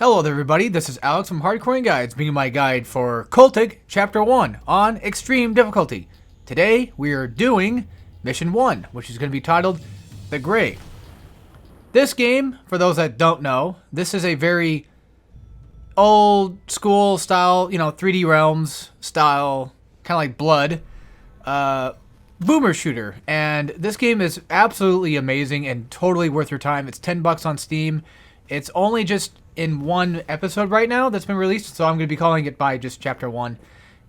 Hello there everybody, this is Alex from Hardcore Guides, bringing my guide for Cultic Chapter 1 on Extreme Difficulty. Today we are doing Mission 1, which is going to be titled The Grave. This game, for those that don't know, this is a very old school style, 3D Realms style, kind of like Blood, boomer shooter. And this game is absolutely amazing and totally worth your time. It's $10 on Steam. It's only just in one episode right now that's been released, so I'm going to be calling it by just Chapter 1.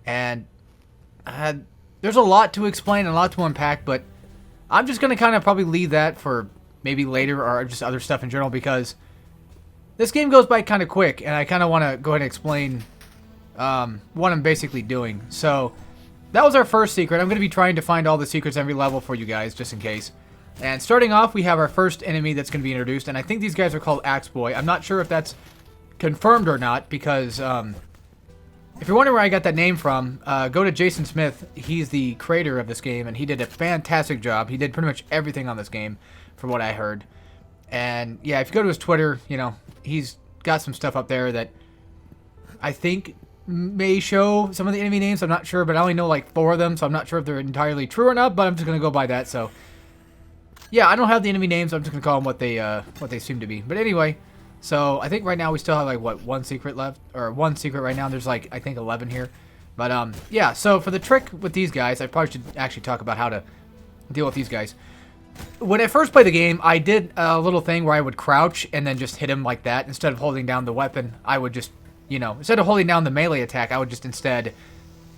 And there's a lot to explain and a lot to unpack, but I'm just going to kind of probably leave that for maybe later or just other stuff in general, because this game goes by kind of quick, and I kind of want to go ahead and explain what I'm basically doing. So that was our first secret. I'm going to be trying to find all the secrets every level for you guys, just in case. And starting off, we have our first enemy that's going to be introduced, and I think these guys are called Axe Boy. I'm not sure if that's confirmed or not, because if you're wondering where I got that name from, go to Jason Smith. He's the creator of this game, and he did a fantastic job. He did pretty much everything on this game, from what I heard. And yeah, if you go to his Twitter, he's got some stuff up there that I think may show some of the enemy names. I'm not sure, but I only know like 4 of them, so I'm not sure if they're entirely true or not, but I'm just going to go by that. So yeah, I don't have the enemy names. So I'm just going to call them what they seem to be. But anyway, so I think right now we still have like, one secret left? Or one secret right now. There's like, I think 11 here. But yeah, so for the trick with these guys, I probably should actually talk about how to deal with these guys. When I first played the game, I did a little thing where I would crouch and then just hit him like that. Instead of holding down the weapon, I would just, instead of holding down the melee attack, I would just instead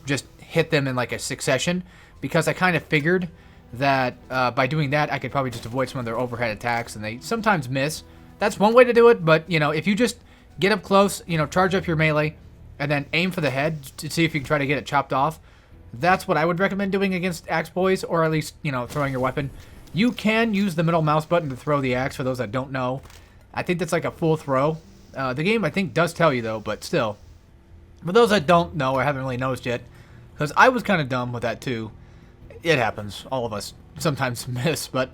just hit them in like a succession. Because I kind of figured that by doing that, I could probably just avoid some of their overhead attacks, and they sometimes miss. That's one way to do it, but, if you just get up close, charge up your melee, and then aim for the head to see if you can try to get it chopped off, that's what I would recommend doing against Axe Boys, or at least, throwing your weapon. You can use the middle mouse button to throw the axe, for those that don't know. I think that's like a full throw. The game, I think, does tell you, though, but still. For those that don't know or haven't really noticed yet, because I was kind of dumb with that, too. It happens. All of us sometimes miss, but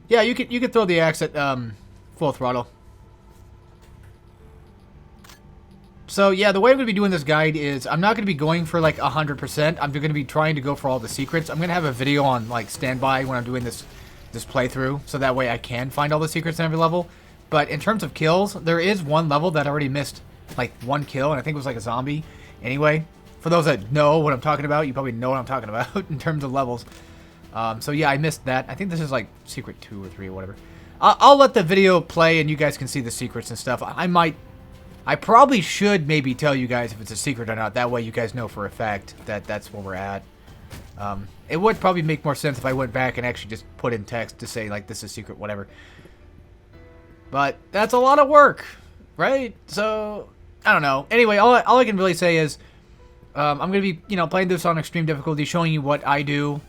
yeah, you could throw the axe at full throttle. So yeah, the way I'm going to be doing this guide is I'm not going to be going for like 100%. I'm going to be trying to go for all the secrets. I'm going to have a video on like standby when I'm doing this playthrough, so that way I can find all the secrets in every level. But in terms of kills, there is one level that I already missed like 1 kill, and I think it was like a zombie. Anyway, for those that know what I'm talking about, you probably know what I'm talking about in terms of levels. So yeah, I missed that. I think this is like secret 2 or 3 or whatever. I'll let the video play and you guys can see the secrets and stuff. I probably should maybe tell you guys if it's a secret or not. That way you guys know for a fact that that's where we're at. It would probably make more sense if I went back and actually just put in text to say like this is secret, whatever. But that's a lot of work, right? So I don't know. Anyway, all I can really say is I'm going to be, playing this on extreme difficulty, showing you what I do,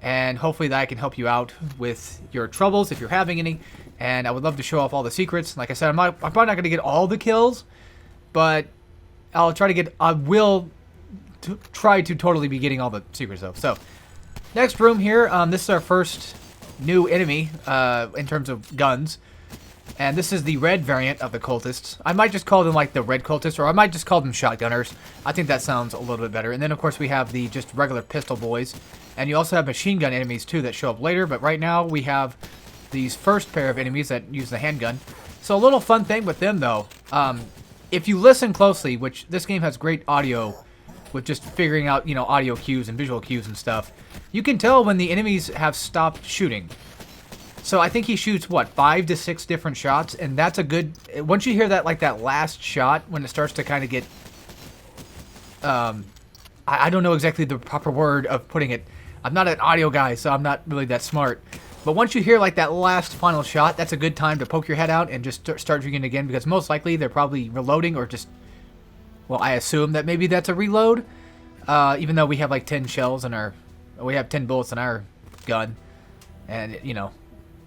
and hopefully that I can help you out with your troubles if you're having any. And I would love to show off all the secrets. Like I said, I'm probably not going to get all the kills, but I will try to totally be getting all the secrets though. So, next room here, this is our first new enemy in terms of guns. And this is the red variant of the cultists. I might just call them like the red cultists, or I might just call them shotgunners. I think that sounds a little bit better. And then of course we have the just regular pistol boys. And you also have machine gun enemies too that show up later. But right now we have these first pair of enemies that use the handgun. So a little fun thing with them though. If you listen closely, which this game has great audio with just figuring out, audio cues and visual cues and stuff. You can tell when the enemies have stopped shooting. So I think he shoots, 5 to 6 different shots, and that's a good... Once you hear that, like that last shot, when it starts to kind of get... I don't know exactly the proper word of putting it. I'm not an audio guy, so I'm not really that smart. But once you hear, like, that last final shot, that's a good time to poke your head out and just start drinking again, because most likely they're probably reloading or just... Well, I assume that maybe that's a reload, even though we have, like, 10 shells in our... We have 10 bullets in our gun, and,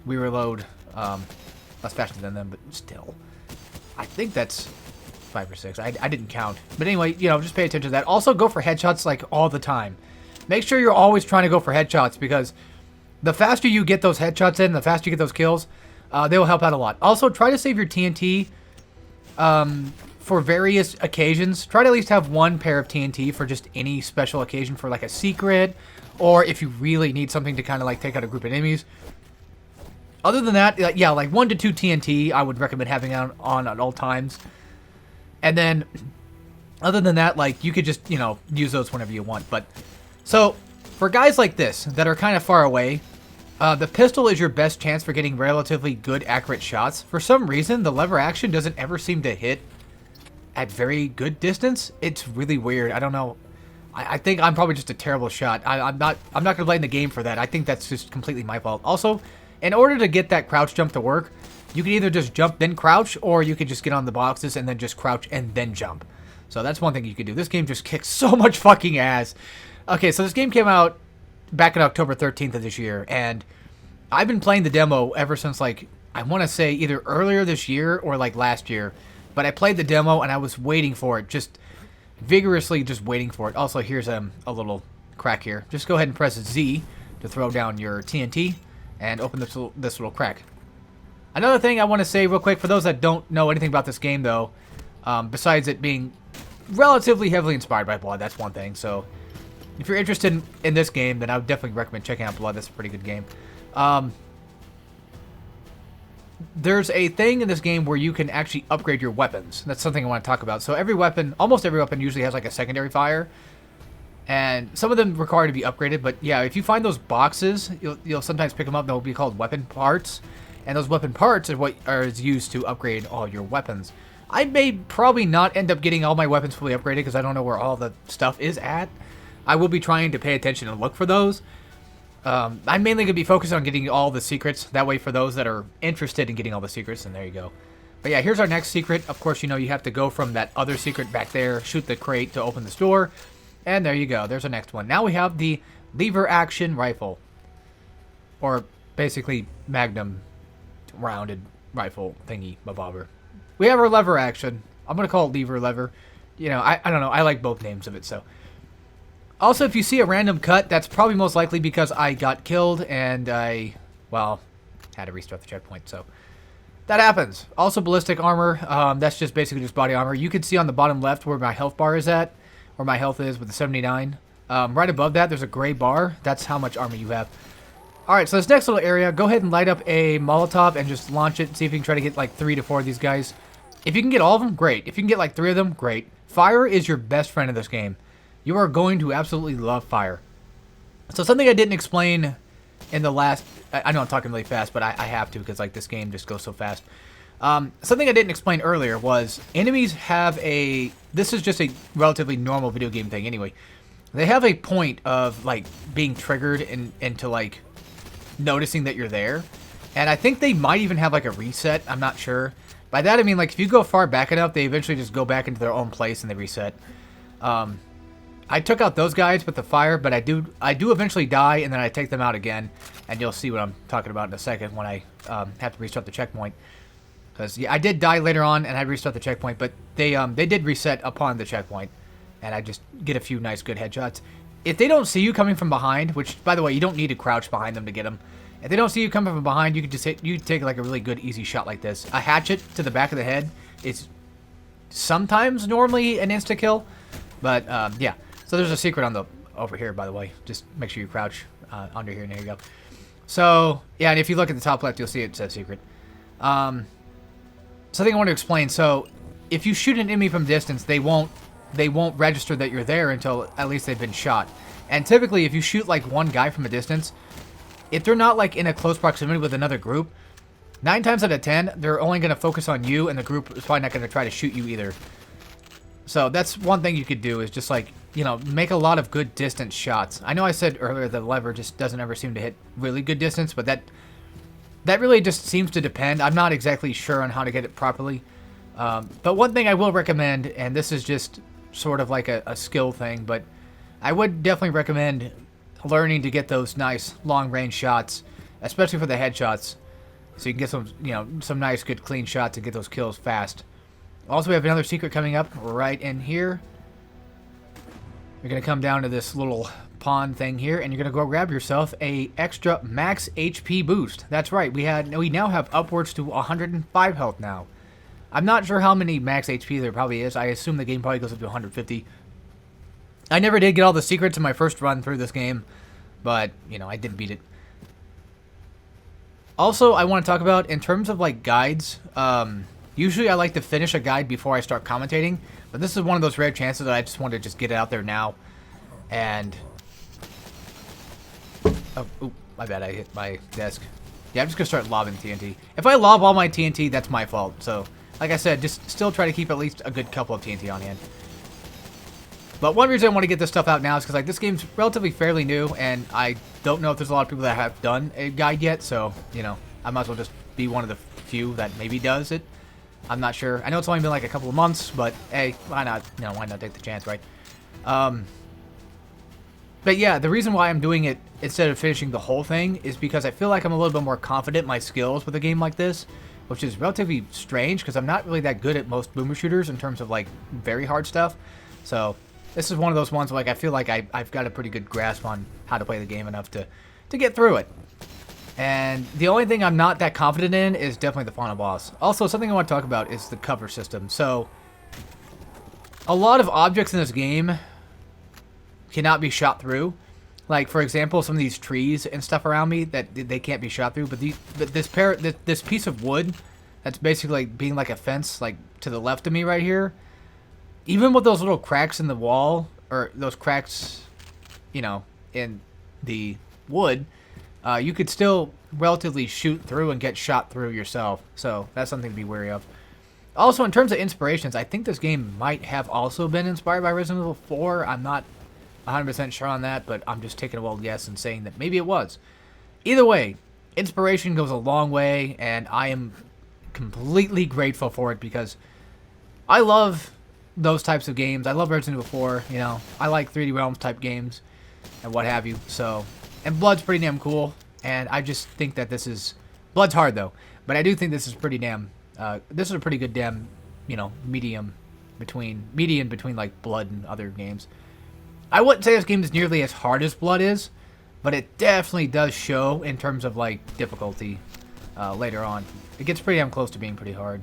we reload less faster than them, but still. I think that's 5 or 6. I didn't count. But anyway, just pay attention to that. Also, go for headshots, like, all the time. Make sure you're always trying to go for headshots, because the faster you get those headshots in, the faster you get those kills, they will help out a lot. Also, try to save your TNT for various occasions. Try to at least have one pair of TNT for just any special occasion, for like a secret, or if you really need something to kind of like take out a group of enemies. Other than that, yeah, like 1 to 2 TNT I would recommend having on at all times. And then, other than that, like, you could just, you know, use those whenever you want. But, so, for guys like this that are kind of far away, the pistol is your best chance for getting relatively good, accurate shots. For some reason, the lever action doesn't ever seem to hit at very good distance. It's really weird. I don't know. I think I'm probably just a terrible shot. I'm not going to blame the game for that. I think that's just completely my fault. Also, in order to get that crouch jump to work, you can either just jump then crouch, or you could just get on the boxes and then just crouch and then jump. So that's one thing you could do. This game just kicks so much fucking ass. Okay, so this game came out back on October 13th of this year, and I've been playing the demo ever since, like, I want to say either earlier this year or like last year. But I played the demo and I was waiting for it, just vigorously just waiting for it. Also, here's a little crack here. Just go ahead and press Z to throw down your TNT and open this little crack. Another thing I want to say real quick, for those that don't know anything about this game, though, besides it being relatively heavily inspired by Blood, that's one thing. So, if you're interested in this game, then I would definitely recommend checking out Blood. That's a pretty good game. There's a thing in this game where you can actually upgrade your weapons. That's something I want to talk about. So every weapon, almost every weapon, usually has like a secondary fire. And some of them require to be upgraded, but yeah, if you find those boxes, you'll sometimes pick them up. They'll be called weapon parts, and those weapon parts are what is used to upgrade all your weapons. I may probably not end up getting all my weapons fully upgraded because I don't know where all the stuff is at. I will be trying to pay attention and look for those. I'm mainly going to be focused on getting all the secrets. That way, for those that are interested in getting all the secrets, and there you go. But yeah, here's our next secret. Of course, you know, you have to go from that other secret back there, shoot the crate to open this door. And there you go. There's our next one. Now we have the lever action rifle. Or basically magnum rounded rifle thingy bobber. We have our lever action. I'm going to call it lever. You know, I don't know. I like both names of it, so. Also, if you see a random cut, that's probably most likely because I got killed and I, well, had to restart the checkpoint, so. That happens. Also, ballistic armor. That's just basically just body armor. You can see on the bottom left where my health bar is at. Where my health is with the 79. Right above that, there's a gray bar. That's how much armor you have. Alright, so this next little area, go ahead and light up a Molotov and just launch it. See if you can try to get like 3 to 4 of these guys. If you can get all of them, great. If you can get like 3 of them, great. Fire is your best friend in this game. You are going to absolutely love fire. So something I didn't explain in the last... I know I'm talking really fast, but I have to because like this game just goes so fast. Something I didn't explain earlier was enemies have a... This is just a relatively normal video game thing anyway. They have a point of like being triggered into like noticing that you're there. And I think they might even have like a reset. I'm not sure. By that I mean like if you go far back enough, they eventually just go back into their own place and they reset. I took out those guys with the fire, but I do eventually die and then I take them out again. And you'll see what I'm talking about in a second when I have to restart the checkpoint. Because yeah, I did die later on, and I restart the checkpoint, but they did reset upon the checkpoint, and I just get a few nice, good headshots. If they don't see you coming from behind, which, by the way, you don't need to crouch behind them to get them. If they don't see you coming from behind, you can just take like a really good, easy shot like this. A hatchet to the back of the head is sometimes normally an insta-kill, but yeah. So there's a secret on the over here, by the way. Just make sure you crouch under here, and there you go. So, yeah, and if you look at the top left, you'll see it says secret. Something I want to explain. So, if you shoot an enemy from distance, they won't register that you're there until at least they've been shot. And typically, if you shoot like one guy from a distance, if they're not like in a close proximity with another group, 9 times out of 10, they're only going to focus on you, and the group is probably not going to try to shoot you either. So that's one thing you could do is just like, you know, make a lot of good distance shots. I know I said earlier the lever just doesn't ever seem to hit really good distance, but that really just seems to depend. I'm not exactly sure on how to get it properly. But one thing I will recommend, and this is just sort of like a skill thing, but I would definitely recommend learning to get those nice long-range shots, especially for the headshots, so you can get some, you know, some nice, good, clean shots and get those kills fast. Also, we have another secret coming up right in here. You're going to come down to this little pond thing here, and you're going to go grab yourself a extra max HP boost. That's right, we now have upwards to 105 health now. I'm not sure how many max HP there probably is. I assume the game probably goes up to 150. I never did get all the secrets in my first run through this game, but, you know, I did beat it. Also, I want to talk about, in terms of, like, guides, usually I like to finish a guide before I start commentating, but this is one of those rare chances that I just want to just get it out there now. And... oh, ooh, my bad, I hit my desk. Yeah, I'm just going to start lobbing TNT. If I lob all my TNT, that's my fault. So, like I said, just still try to keep at least a good couple of TNT on hand. But one reason I want to get this stuff out now is because, like, this game's relatively fairly new, and I don't know if there's a lot of people that have done a guide yet, so, you know, I might as well just be one of the few that maybe does it. I'm not sure. I know it's only been like a couple of months, but hey, why not? You know, why not take the chance, right? But yeah, the reason why I'm doing it instead of finishing the whole thing is because I feel like I'm a little bit more confident in my skills with a game like this, which is relatively strange because I'm not really that good at most boomer shooters in terms of, like, very hard stuff. So this is one of those ones where, like, I feel like I've got a pretty good grasp on how to play the game enough to get through it. And the only thing I'm not that confident in is definitely the final boss. Also, something I want to talk about is the cover system. So, a lot of objects in this game cannot be shot through. Like, for example, some of these trees and stuff around me that they can't be shot through. But this piece of wood that's basically like being like a fence, like to the left of me right here. Even with those little cracks in the wall, or those cracks, you know, in the wood, you could still relatively shoot through and get shot through yourself. So that's something to be wary of. Also, in terms of inspirations, I think this game might have also been inspired by Resident Evil 4. I'm not 100% sure on that, but I'm just taking a wild guess and saying that maybe it was. Either way, inspiration goes a long way, and I am completely grateful for it because I love those types of games. I love Resident Evil 4, you know. I like 3D Realms type games and what have you. So, and Blood's pretty damn cool, and I just think that this is... Blood's hard, though, but I do think this is pretty damn... this is a pretty good damn, you know, median between, like, Blood and other games. I wouldn't say this game is nearly as hard as Blood is, but it definitely does show in terms of, like, difficulty later on. It gets pretty damn close to being pretty hard.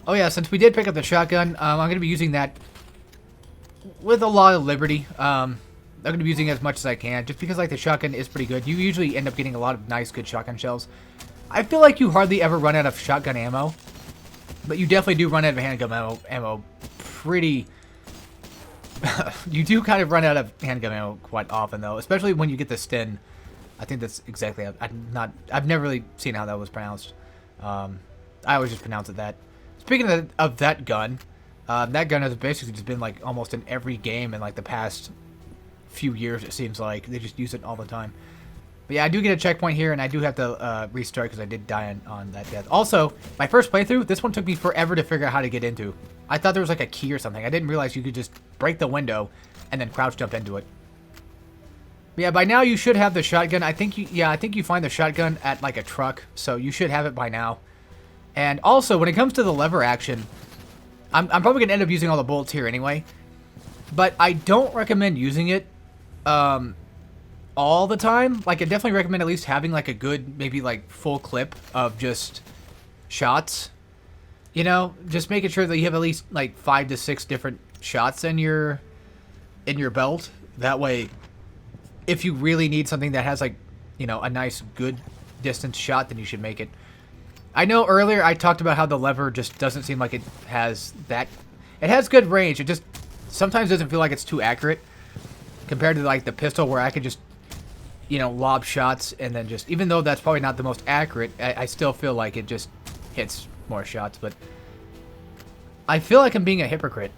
Oh yeah, since we did pick up the shotgun, I'm going to be using that with a lot of liberty. I'm going to be using it as much as I can, just because, like, the shotgun is pretty good. You usually end up getting a lot of nice, good shotgun shells. I feel like you hardly ever run out of shotgun ammo, but you definitely do run out of handgun ammo pretty... you do kind of run out of handgun ammo quite often, though, especially when you get the Sten. I think that's exactly... I've never really seen how that was pronounced. I always just pronounce it that. Speaking of that gun has basically just been, like, almost in every game in, like, the past few years, it seems like. They just use it all the time. But yeah, I do get a checkpoint here, and I do have to restart because I did die on that death. Also, my first playthrough, this one took me forever to figure out how to get into. I thought there was, like, a key or something. I didn't realize you could just break the window and then crouch jump into it. But yeah, by now you should have the shotgun. I think you find the shotgun at, like, a truck, so you should have it by now. And also, when it comes to the lever action, I'm probably going to end up using all the bullets here anyway. But I don't recommend using it all the time. Like, I definitely recommend at least having, like, a good, maybe, like, full clip of just shots. You know, just making sure that you have at least, like, 5 to 6 different shots in your belt. That way, if you really need something that has, like, you know, a nice, good distance shot, then you should make it. I know earlier I talked about how the lever just doesn't seem like it has that... It has good range. It just sometimes doesn't feel like it's too accurate compared to, like, the pistol where I could just, you know, lob shots and then just... Even though that's probably not the most accurate, I still feel like it just hits more shots. But I feel like I'm being a hypocrite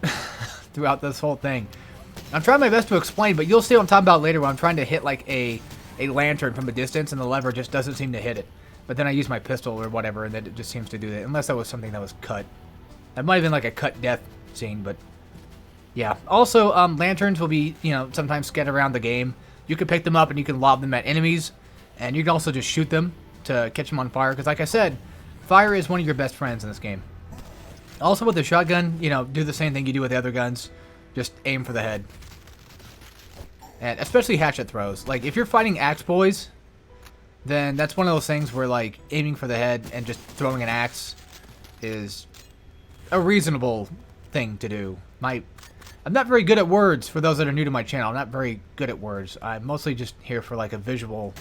throughout this whole thing. I'm trying my best to explain, but you'll see what I'm talking about later when I'm trying to hit, like, a lantern from a distance and the lever just doesn't seem to hit it. But then I use my pistol or whatever, and then it just seems to do that. Unless that was something that was cut. That might have been like a cut death scene, but... Yeah. Also, lanterns will be, you know, sometimes scattered around the game. You can pick them up and you can lob them at enemies. And you can also just shoot them to catch them on fire. Because like I said, fire is one of your best friends in this game. Also with the shotgun, you know, do the same thing you do with the other guns. Just aim for the head. And especially hatchet throws. Like, if you're fighting axe boys... then that's one of those things where, like, aiming for the head and just throwing an axe is a reasonable thing to do. I'm not very good at words, for those that are new to my channel. I'm not very good at words. I'm mostly just here for, like, a visual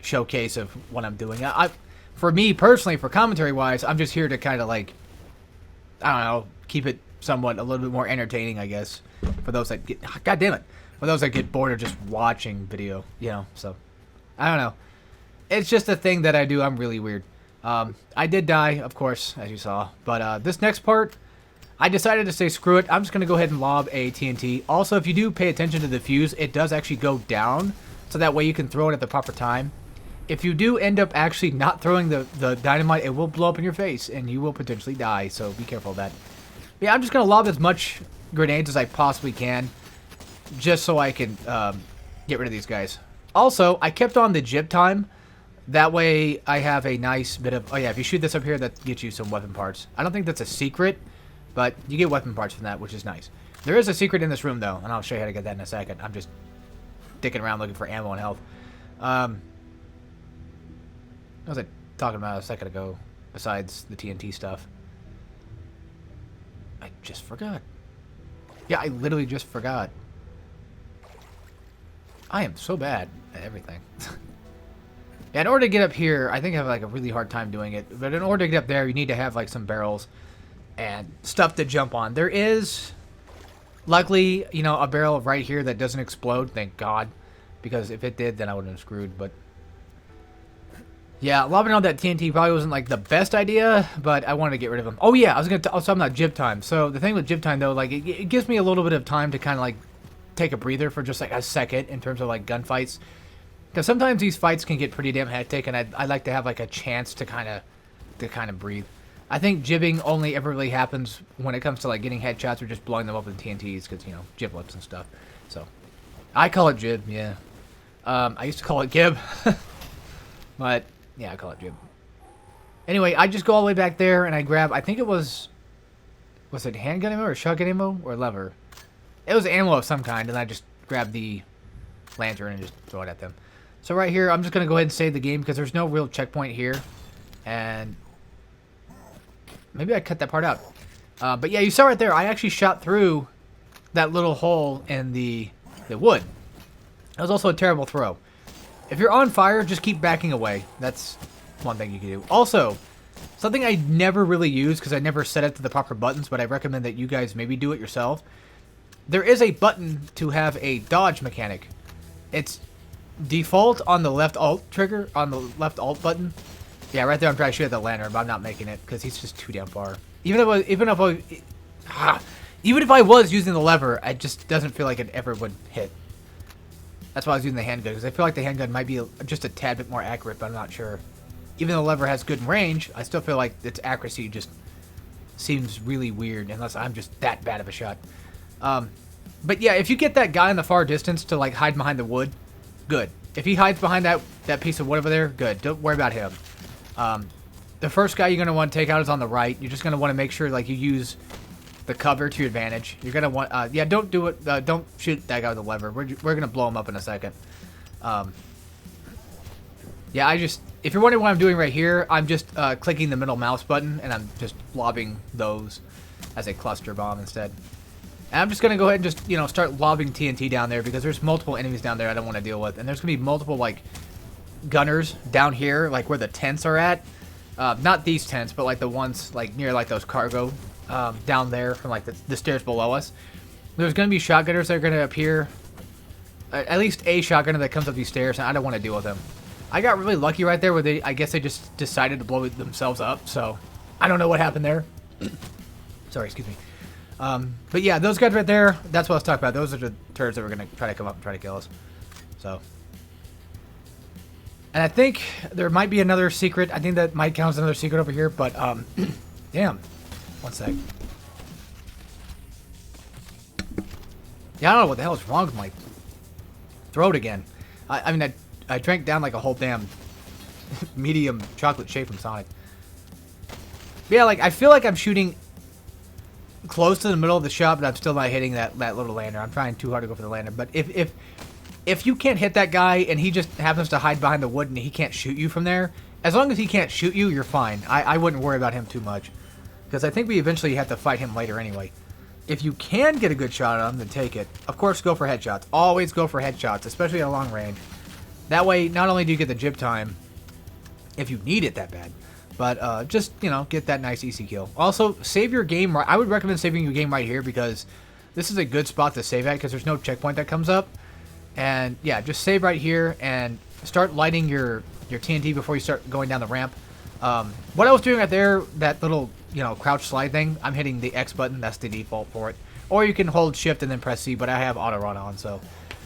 showcase of what I'm doing. For me, personally, for commentary-wise, I'm just here to kind of, like, I don't know, keep it somewhat a little bit more entertaining, I guess, for those that get, God damn it, for those that get bored of just watching video, you know, so, I don't know. It's just a thing that I do. I'm really weird. I did die, of course, as you saw, but this next part, I decided to say screw it. I'm just going to go ahead and lob a TNT. Also, if you do pay attention to the fuse, it does actually go down, so that way you can throw it at the proper time. If you do end up actually not throwing the dynamite, it will blow up in your face, and you will potentially die, so be careful of that. But yeah, I'm just going to lob as much grenades as I possibly can, just so I can get rid of these guys. Also, I kept on the jib time. That way, I have a nice bit of... Oh yeah, if you shoot this up here, that gets you some weapon parts. I don't think that's a secret, but you get weapon parts from that, which is nice. There is a secret in this room, though, and I'll show you how to get that in a second. I'm just dicking around looking for ammo and health. What was I talking about a second ago, besides the TNT stuff? I just forgot. Yeah, I literally just forgot. I am so bad at everything. Yeah, in order to get up here, I think I have like a really hard time doing it. But in order to get up there, you need to have like some barrels and stuff to jump on. There is, luckily, you know, a barrel right here that doesn't explode. Thank God, because if it did, then I would have been screwed. But yeah, lobbing on that TNT probably wasn't like the best idea, but I wanted to get rid of them. Oh yeah, I was talking about jib time. So the thing with jib time though, like it gives me a little bit of time to kind of like take a breather for just like a second in terms of like gunfights. Because sometimes these fights can get pretty damn hectic, and I like to have like a chance to kind of breathe. I think jibbing only ever really happens when it comes to like getting headshots or just blowing them up with TNTs, because you know, jib lips and stuff. So I call it jib, yeah. I used to call it gib, but yeah, I call it jib. Anyway, I just go all the way back there and I grab, I think it was it handgun ammo or shotgun ammo or lever? It was ammo of some kind, and I just grab the lantern and just throw it at them. So right here, I'm just going to go ahead and save the game because there's no real checkpoint here. And maybe I cut that part out. But yeah, you saw right there, I actually shot through that little hole in the wood. That was also a terrible throw. If you're on fire, just keep backing away. That's one thing you can do. Also, something I never really use because I never set it to the proper buttons, but I recommend that you guys maybe do it yourself. There is a button to have a dodge mechanic. It's default on the left alt trigger, on the left alt button. Yeah, right there I'm trying to shoot at the lantern, but I'm not making it because he's just too damn far. Even if I was using the lever, it just doesn't feel like it ever would hit. That's why I was using the handgun, because I feel like the handgun might be just a tad bit more accurate, but I'm not sure. Even though the lever has good range, I still feel like its accuracy just seems really weird, unless I'm just that bad of a shot. But yeah, if you get that guy in the far distance to like hide behind the wood, good. If he hides behind that piece of wood over there, good. Don't worry about him. The first guy you're going to want to take out is on the right. You're just going to want to make sure like you use the cover to your advantage. You're going to want, yeah, don't do it. Don't shoot that guy with the lever. We're going to blow him up in a second. Yeah, if you're wondering what I'm doing right here, I'm just clicking the middle mouse button, and I'm just lobbing those as a cluster bomb instead. And I'm just going to go ahead and just, you know, start lobbing TNT down there because there's multiple enemies down there I don't want to deal with. And there's going to be multiple, like, gunners down here, like where the tents are at. Not these tents, but like the ones, like, near, like, those cargo down there from, like, the stairs below us. There's going to be shotgunners that are going to appear. At least a shotgunner that comes up these stairs, and I don't want to deal with them. I got really lucky right there where I guess they just decided to blow themselves up, so I don't know what happened there. Sorry, excuse me. But yeah, those guys right there, that's what I was talking about. Those are the turds that were going to try to come up and try to kill us. So. And I think there might be another secret. I think that might count as another secret over here, but, damn. One sec. Yeah, I don't know what the hell is wrong with my throat again. I mean, I drank down like a whole damn medium chocolate shake from Sonic. But yeah, like, I feel like I'm shooting close to the middle of the shot, but I'm still not hitting that little lantern. I'm trying too hard to go for the lantern. But if if you can't hit that guy and he just happens to hide behind the wood and he can't shoot you from there, as long as he can't shoot you, you're fine. I wouldn't worry about him too much. Because I think we eventually have to fight him later anyway. If you can get a good shot on him, then take it. Of course, go for headshots. Always go for headshots, especially at long range. That way, not only do you get the jib time, if you need it that bad, but just, you know, get that nice easy kill. Also, save your game. I would recommend saving your game right here because this is a good spot to save at because there's no checkpoint that comes up. And yeah, just save right here and start lighting your TNT before you start going down the ramp. What I was doing right there, that little, you know, crouch slide thing, I'm hitting the X button. That's the default for it. Or you can hold shift and then press C, but I have auto run on, so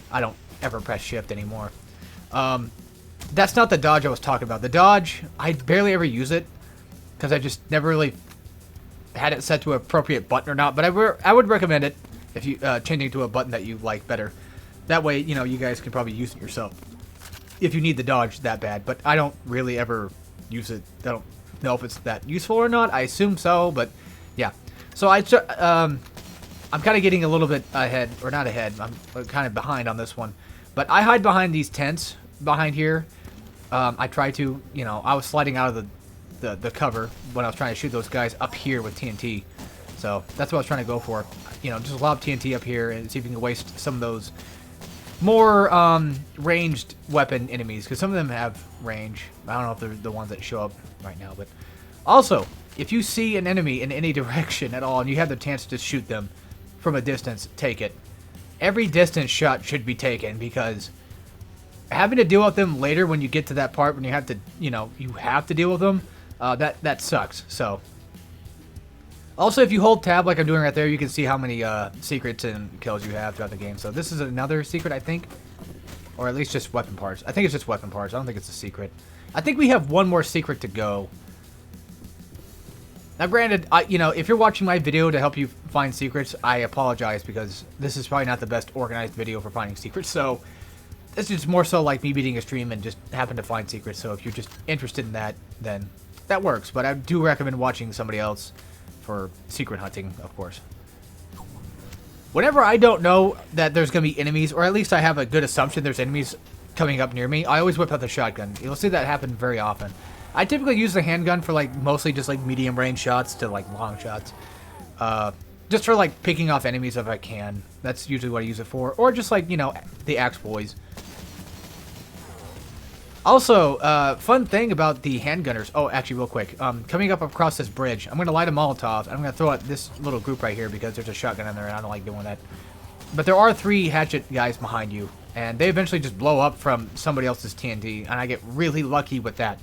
I don't ever press shift anymore. That's not the dodge I was talking about. The dodge, I barely ever use it because I just never really had it set to an appropriate button or not, but I would recommend it if you changing it to a button that you like better. That way, you know, you guys can probably use it yourself if you need the dodge that bad, but I don't really ever use it. I don't know if it's that useful or not. I assume so, but yeah. So I'm kind of getting a little bit ahead, or not ahead. I'm kind of behind on this one, but I hide behind these tents behind here. I try to, you know, I was sliding out of the cover when I was trying to shoot those guys up here with TNT. So that's what I was trying to go for. You know, just lob TNT up here and see if you can waste some of those more ranged weapon enemies, because some of them have range. I don't know if they're the ones that show up right now, but also, if you see an enemy in any direction at all and you have the chance to shoot them from a distance, take it. Every distance shot should be taken, because having to deal with them later when you get to that part when you have to, you know, you have to deal with them, that sucks. So also, if you hold tab like I'm doing right there, you can see how many secrets and kills you have throughout the game. So this is another secret, I think. Or at least just weapon parts. I think it's just weapon parts. I don't think it's a secret. I think we have one more secret to go. Now, granted, you know, if you're watching my video to help you find secrets, I apologize because this is probably not the best organized video for finding secrets. So this is more so like me beating a stream and just happen to find secrets. So if you're just interested in that, then that works. But I do recommend watching somebody else for secret hunting, of course. Whenever I don't know that there's going to be enemies, or at least I have a good assumption there's enemies coming up near me, I always whip out the shotgun. You'll see that happen very often. I typically use the handgun for like mostly just like medium range shots to like long shots. Just for like picking off enemies if I can. That's usually what I use it for. Or just like, you know, the axe boys. Also, fun thing about the handgunners. Oh, actually, real quick. Coming up across this bridge, I'm going to light a Molotov. I'm going to throw out this little group right here because there's a shotgun in there and I don't like doing that. But there are 3 hatchet guys behind you. And they eventually just blow up from somebody else's TNT. And I get really lucky with that.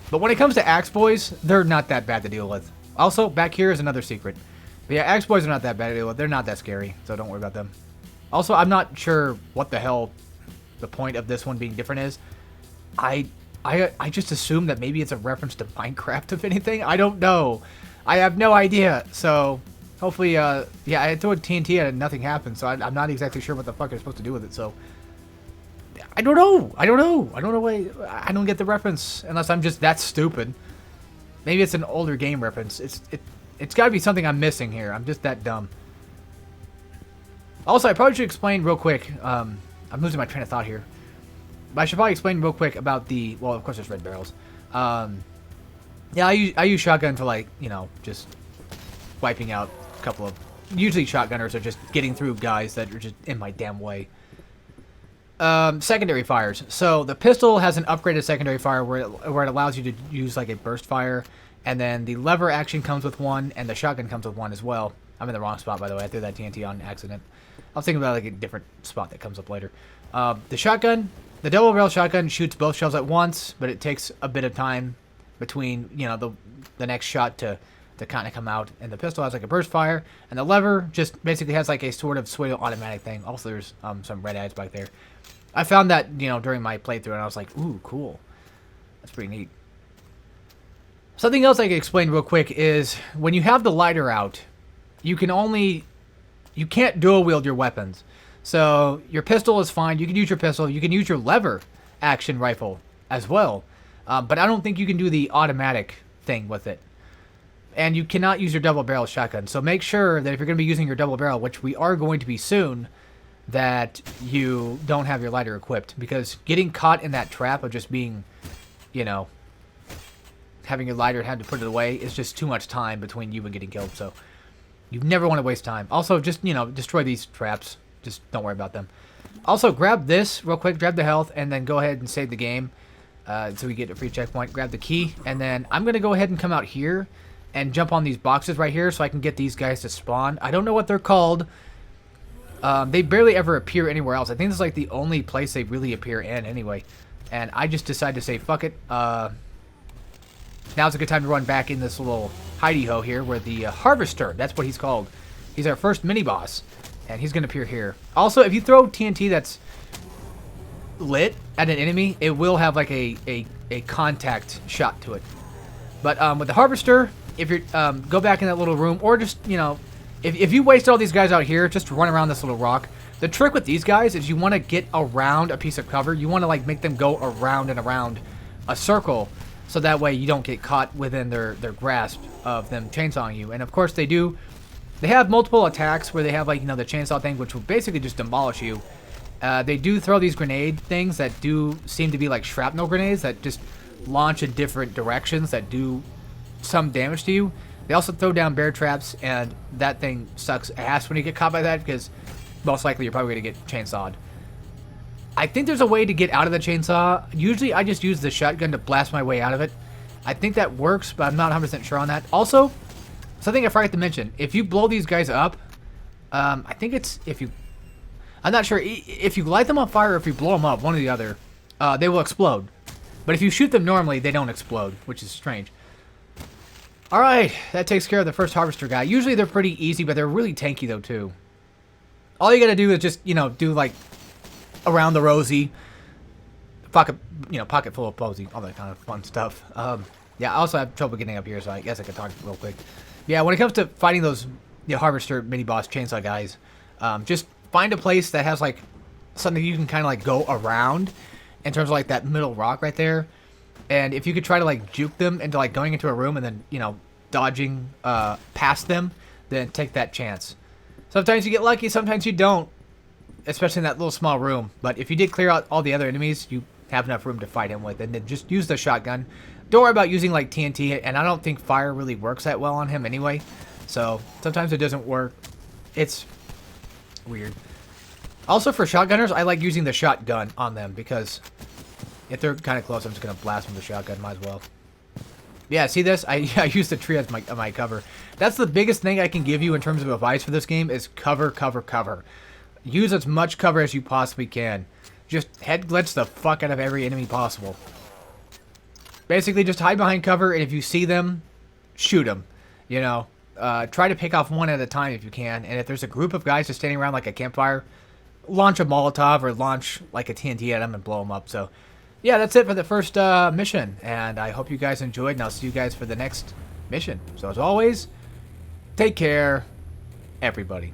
But when it comes to axe boys, they're not that bad to deal with. Also, back here is another secret. But yeah, axe boys are not that bad to deal with. They're not that scary, so don't worry about them. Also, I'm not sure what the hell the point of this one being different is. I just assume that maybe it's a reference to Minecraft, if anything. I don't know. I have no idea. So, hopefully, yeah, I threw a TNT at it and nothing happened. So, I'm not exactly sure what the fuck I'm supposed to do with it. So, I don't know. I don't know why. I don't get the reference unless I'm just that stupid. Maybe it's an older game reference. It's got to be something I'm missing here. I'm just that dumb. Also, I probably should explain real quick. I'm losing my train of thought here. But I should probably explain real quick about the... Well, of course, there's red barrels. Yeah, I use shotgun for, like, you know, just wiping out a couple of... Usually shotgunners are just getting through guys that are just in my damn way. Secondary fires. So the pistol has an upgraded secondary fire where it allows you to use like a burst fire, and then the lever action comes with one, and the shotgun comes with one as well. I'm in the wrong spot, by the way. I threw that TNT on accident. I was thinking about like a different spot that comes up later. The shotgun, the double barrel shotgun shoots both shells at once, but it takes a bit of time between, you know, the next shot to kind of come out. And the pistol has like a burst fire, and the lever just basically has like a sort of sway automatic thing. Also, there's some red eyes back there. I found that, you know, during my playthrough, and I was like, ooh, cool. That's pretty neat. Something else I can explain real quick is when you have the lighter out, you can't dual wield your weapons. So your pistol is fine. You can use your pistol. You can use your lever action rifle as well. But I don't think you can do the automatic thing with it. And you cannot use your double barrel shotgun. So make sure that if you're going to be using your double barrel, which we are going to be soon, that you don't have your lighter equipped, because getting caught in that trap of just being, you know, having your lighter and having to put it away is just too much time between you and getting killed. So you never want to waste time. Also, just, you know, destroy these traps. Just don't worry about them. Also, grab this real quick, grab the health, and then go ahead and save the game so we get a free checkpoint. Grab the key, and then I'm going to go ahead and come out here and jump on these boxes right here so I can get these guys to spawn. I don't know what they're called. They barely ever appear anywhere else. I think this is like the only place they really appear in anyway. And I just decided to say, fuck it. Now's a good time to run back in this little hidey-ho here where the Harvester, that's what he's called. He's our first mini-boss, and he's going to appear here. Also, if you throw TNT that's lit at an enemy, it will have like a contact shot to it. But with the Harvester, if you're go back in that little room, or just, you know, if you waste all these guys out here, just run around this little rock. The trick with these guys is you want to get around a piece of cover. You want to like make them go around and around a circle, so that way you don't get caught within their grasp of them chainsawing you. And of course they do. They have multiple attacks where they have, like, you know, the chainsaw thing, which will basically just demolish you. They do throw these grenade things that do seem to be like shrapnel grenades that just launch in different directions that do some damage to you. They also throw down bear traps, and that thing sucks ass when you get caught by that, because most likely you're probably going to get chainsawed. I think there's a way to get out of the chainsaw. Usually I just use the shotgun to blast my way out of it. I think that works, but I'm not 100% sure on that. Also, something I forgot to mention, if you blow these guys up, I think it's if you... I'm not sure. If you light them on fire or if you blow them up, one or the other, they will explode. But if you shoot them normally, they don't explode, which is strange. Alright, that takes care of the first Harvester guy. Usually they're pretty easy, but they're really tanky though too. All you gotta do is just, you know, do like around the rosy, pocket, you know, pocket full of posy, all that kind of fun stuff. Yeah, I also have trouble getting up here, so I guess I could talk real quick. Yeah, when it comes to fighting those, you know, Harvester mini-boss chainsaw guys, just find a place that has, like, something you can kind of, like, go around in terms of, like, that middle rock right there. And if you could try to, like, juke them into, like, going into a room and then, you know, dodging past them, then take that chance. Sometimes you get lucky, sometimes you don't, especially in that little small room. But if you did clear out all the other enemies, you have enough room to fight him with. And then just use the shotgun. Don't worry about using, like, TNT, and I don't think fire really works that well on him anyway. So, sometimes it doesn't work. It's weird. Also, for shotgunners, I like using the shotgun on them, because if they're kind of close, I'm just going to blast them with the shotgun. Might as well. Yeah, see this? I use the tree as my cover. That's the biggest thing I can give you in terms of advice for this game is cover, cover, cover. Use as much cover as you possibly can. Just head glitch the fuck out of every enemy possible. Basically, just hide behind cover, and if you see them, shoot them. You know, try to pick off one at a time if you can. And if there's a group of guys just standing around like a campfire, launch a Molotov or launch like a TNT at them and blow them up. So, yeah, that's it for the first mission. And I hope you guys enjoyed, and I'll see you guys for the next mission. So, as always, take care, everybody.